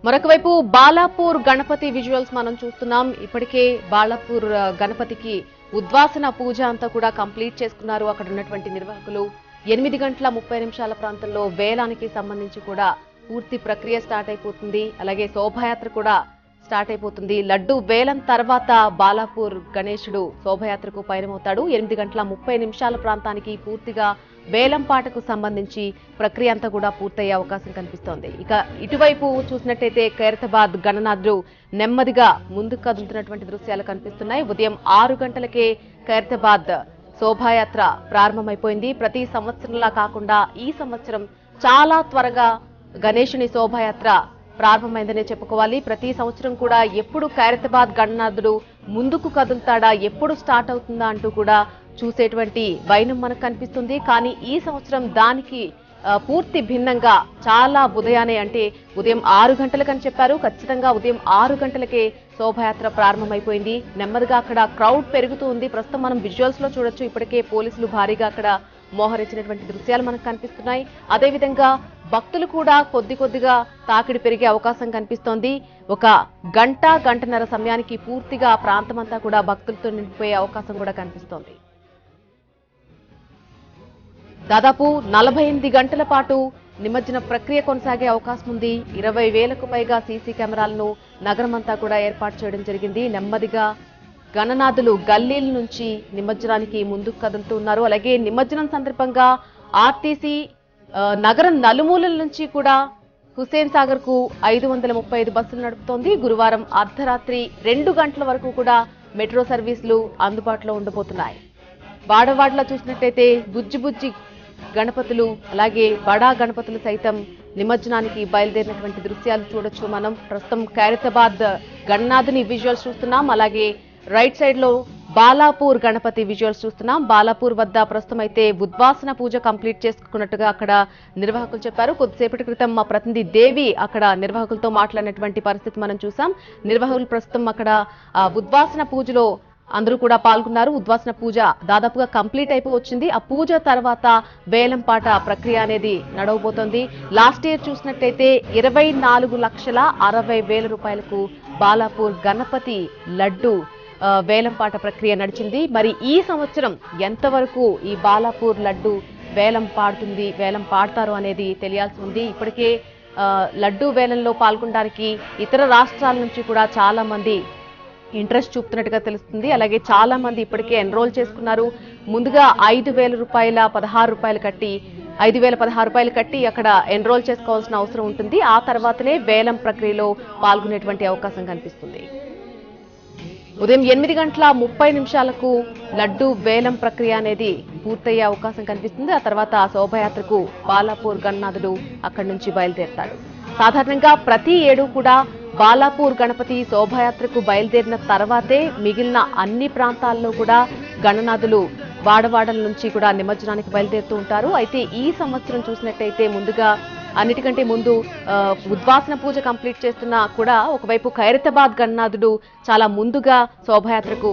మరొక వైపు బాలాపూర్ గణపతి విజువల్స్ మనం చూస్తున్నాం. ఇప్పటికే బాలాపూర్ గణపతికి ఉద్వాసన పూజ అంతా కూడా కంప్లీట్ చేసుకున్నారు అక్కడ ఉన్నటువంటి నిర్వాహకులు. 8:30 ప్రాంతంలో వేలానికి సంబంధించి కూడా పూర్తి ప్రక్రియ స్టార్ట్ అయిపోతుంది. అలాగే శోభాయాత్ర కూడా స్టార్ట్ అయిపోతుంది. లడ్డు వేలం తర్వాత బాలాపూర్ గణేశుడు శోభాయాత్రకు పయనమవుతాడు. 8:30 ప్రాంతానికి పూర్తిగా వేలంపాటకు సంబంధించి ప్రక్రియ అంతా కూడా పూర్తయ్యే అవకాశం కనిపిస్తోంది. ఇక ఇటువైపు చూసినట్టయితే ఖైరతాబాద్ గణనాథుడు నెమ్మదిగా ముందుకు కదులుతున్నటువంటి దృశ్యాలు కనిపిస్తున్నాయి. ఉదయం 6 గంటలకే ఖైరతాబాద్ శోభాయాత్ర ప్రారంభమైపోయింది. ప్రతి సంవత్సరంలా కాకుండా ఈ సంవత్సరం చాలా త్వరగా గణేశుని శోభాయాత్ర ప్రారంభమైందనే చెప్పుకోవాలి. ప్రతి సంవత్సరం కూడా ఎప్పుడు ఖైరతాబాద్ గణనాథుడు ముందుకు కదులుతాడా, ఎప్పుడు స్టార్ట్ అవుతుందా అంటూ కూడా చూసేటువంటి వైనం మనకు కనిపిస్తుంది. కానీ ఈ సంవత్సరం దానికి పూర్తి భిన్నంగా చాలా ఉదయానే, అంటే ఉదయం 6 గంటలకని చెప్పారు. ఖచ్చితంగా ఉదయం 6 గంటలకే శోభాయాత్ర ప్రారంభమైపోయింది. నెమ్మదిగా అక్కడ క్రౌడ్ పెరుగుతూ ఉంది. ప్రస్తుతం మనం విజువల్స్ లో చూడొచ్చు. ఇప్పటికే పోలీసులు భారీగా అక్కడ మోహరించినటువంటి దృశ్యాలు మనకు కనిపిస్తున్నాయి. అదేవిధంగా భక్తులు కూడా కొద్దిగా తాకిడి పెరిగే అవకాశం కనిపిస్తోంది. ఒక గంటన్నర సమయానికి పూర్తిగా ప్రాంతమంతా కూడా భక్తులతో నిండిపోయే అవకాశం కూడా కనిపిస్తోంది. దాదాపు 48 గంటల పాటు నిమజ్జన ప్రక్రియ కొనసాగే అవకాశం ఉంది. 20,000కు పైగా సీసీ కెమెరాలను నగరమంతా కూడా ఏర్పాటు చేయడం జరిగింది. నెమ్మదిగా గణనాథులు గల్లీల నుంచి నిమజ్జనానికి ముందుకు కదులుతూ ఉన్నారు. అలాగే నిమజ్జనం సందర్భంగా ఆర్టీసీ నగరం నలుమూలల నుంచి కూడా హుస్సేన్ సాగర్ కు 535 బస్సులు నడుపుతోంది. గురువారం అర్ధరాత్రి 2 గంటల వరకు కూడా మెట్రో సర్వీసులు అందుబాటులో ఉండబోతున్నాయి. వాడవాడలో చూసినట్టయితే బుజ్జి గణపతులు, అలాగే బడా గణపతులు సైతం నిమజ్జనానికి బయలుదేరినటువంటి దృశ్యాలు చూడొచ్చు. మనం ప్రస్తుతం ఖైరతాబాద్ గణనాథుని విజువల్స్ చూస్తున్నాం. అలాగే రైట్ సైడ్ లో బాలాపూర్ గణపతి విజువల్స్ చూస్తున్నాం. బాలాపూర్ వద్ద ప్రస్తుతం అయితే ఉద్వాసన పూజ కంప్లీట్ చేసుకున్నట్టుగా అక్కడ నిర్వాహకులు చెప్పారు. కొద్దిసేపటి క్రితం మా ప్రతినిధి దేవి అక్కడ నిర్వాహకులతో మాట్లాడినటువంటి పరిస్థితి మనం చూసాం. నిర్వాహకులు ప్రస్తుతం అక్కడ ఉద్వాసన పూజలో అందరూ కూడా పాల్గొన్నారు. ఉద్వాసన పూజ దాదాపుగా కంప్లీట్ అయిపోవచ్చింది. ఆ పూజ తర్వాత వేలంపాట ప్రక్రియ అనేది నడవబోతోంది. లాస్ట్ ఇయర్ చూసినట్టయితే 24,60,000 రూపాయలకు బాలాపూర్ గణపతి లడ్డు వేలంపాట ప్రక్రియ నడిచింది. మరి ఈ సంవత్సరం ఎంతవరకు ఈ బాలాపూర్ లడ్డు వేలం పాడతారు అనేది తెలియాల్సి ఉంది. ఇప్పటికే లడ్డు వేలంలో పాల్గొనడానికి ఇతర రాష్ట్రాల నుంచి కూడా చాలా మంది ఇంట్రెస్ట్ చూపుతున్నట్టుగా తెలుస్తుంది. అలాగే చాలా మంది ఇప్పటికే ఎన్రోల్ చేసుకున్నారు. ముందుగా 5,000 రూపాయల 16 రూపాయలు కట్టి 5,016 రూపాయలు కట్టి అక్కడ ఎన్రోల్ చేసుకోవాల్సిన అవసరం ఉంటుంది. ఆ తర్వాతనే వేలం ప్రక్రియలో పాల్గొనేటువంటి అవకాశం కనిపిస్తుంది. ఉదయం 8:30 లడ్డు వేలం ప్రక్రియ అనేది పూర్తయ్యే అవకాశం కనిపిస్తుంది. ఆ తర్వాత శోభాయాత్రకు బాలాపూర్ గణనాథుడు అక్కడి నుంచి బయలుదేరతాడు. సాధారణంగా ప్రతి ఏడు కూడా బాలాపూర్ గణపతి శోభాయాత్రకు బయలుదేరిన తర్వాతే మిగిలిన అన్ని ప్రాంతాల్లో కూడా గణనాథులు వాడవాడల నుంచి కూడా నిమజ్జనానికి బయలుదేరుతూ ఉంటారు. అయితే ఈ సంవత్సరం చూసినట్టయితే ముందుగా అన్నిటికంటే ముందు ఉద్వాసన పూజ కంప్లీట్ చేస్తున్నా కూడా ఒకవైపు ఖైరతాబాద్ గణనాథుడు చాలా ముందుగా శోభాయాత్రకు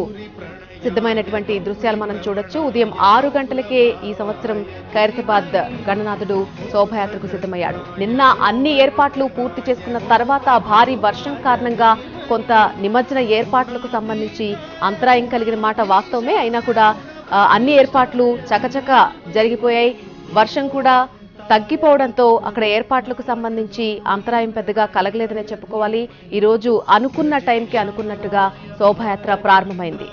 సిద్ధమైనటువంటి దృశ్యాలు మనం చూడొచ్చు. ఉదయం 6 గంటలకే ఈ సంవత్సరం ఖైరతాబాద్ గణనాథుడు శోభాయాత్రకు సిద్ధమయ్యాడు. నిన్న అన్ని ఏర్పాట్లు పూర్తి చేసుకున్న తర్వాత భారీ వర్షం కారణంగా కొంత నిమజ్జన ఏర్పాట్లకు సంబంధించి అంతరాయం కలిగిన మాట వాస్తవమే. అయినా కూడా అన్ని ఏర్పాట్లు చకచక జరిగిపోయాయి. వర్షం కూడా తగ్గిపోవడంతో అక్కడ ఏర్పాట్లకు సంబంధించి అంతరాయం పెద్దగా కలగలేదనే చెప్పుకోవాలి. ఈ రోజు అనుకున్న టైంకి అనుకున్నట్టుగా శోభాయాత్ర ప్రారంభమైంది.